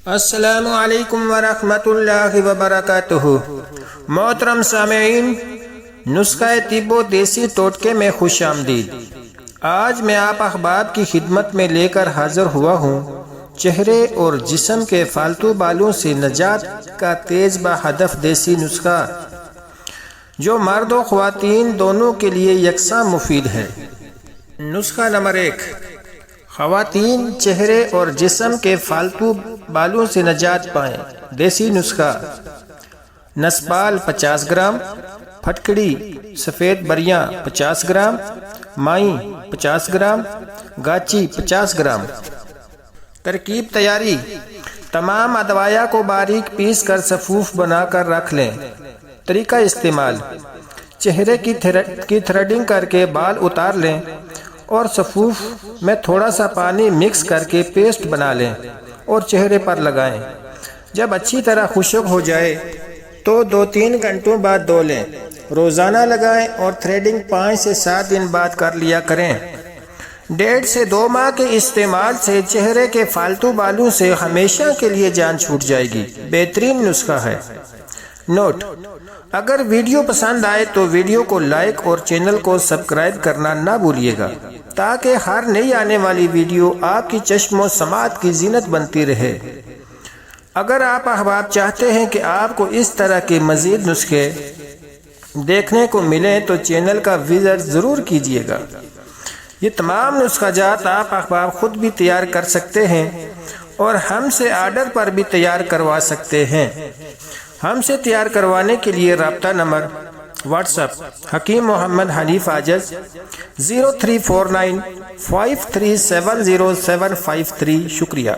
السلام علیکم ورحمۃ اللہ وبرکاتہ۔ محترم سامعین، نسخہ طب و دیسی ٹوٹکے میں خوش آمدید۔ آج میں آپ احباب کی خدمت میں لے کر حاضر ہوا ہوں چہرے اور جسم کے فالتو بالوں سے نجات کا تیز بہدف دیسی نسخہ، جو مرد و خواتین دونوں کے لیے یکساں مفید ہے۔ نسخہ نمبر 1، خواتین چہرے اور جسم کے فالتو بالوں سے نجات پائیں۔ دیسی نسخہ: نسپال 50 گرام، پھٹکڑی سفید بریاں 50 گرام، مائی 50 گرام، گاچی 50 گرام۔ ترکیب تیاری: تمام ادویہ کو باریک پیس کر صفوف بنا کر رکھ لیں۔ طریقہ استعمال: چہرے کی تھریڈنگ کر کے بال اتار لیں اور صفوف میں تھوڑا سا پانی مکس کر کے پیسٹ بنا لیں اور چہرے پر لگائیں۔ جب اچھی طرح خشک ہو جائے تو 2-3 گھنٹوں بعد دھو لیں۔ روزانہ لگائیں اور تھریڈنگ 5 سے 7 دن بعد کر لیا کریں۔ 1.5 سے 2 ماہ کے استعمال سے چہرے کے فالتو بالوں سے ہمیشہ کے لیے جان چھوٹ جائے گی۔ بہترین نسخہ ہے۔ نوٹ: اگر ویڈیو پسند آئے تو ویڈیو کو لائک اور چینل کو سبسکرائب کرنا نہ بھولیے گا، تاکہ ہر نئی آنے والی ویڈیو آپ کی چشم و سماعت کی زینت بنتی رہے۔ اگر آپ احباب چاہتے ہیں کہ آپ کو اس طرح کے مزید نسخے دیکھنے کو ملیں تو چینل کا وزٹ ضرور کیجیے گا۔ یہ تمام نسخہ جات آپ احباب خود بھی تیار کر سکتے ہیں اور ہم سے آرڈر پر بھی تیار کروا سکتے ہیں۔ ہم سے تیار کروانے کے لیے رابطہ number: what's app Hakim Muhammad Hanif عاجز 034953700753۔ شکریہ۔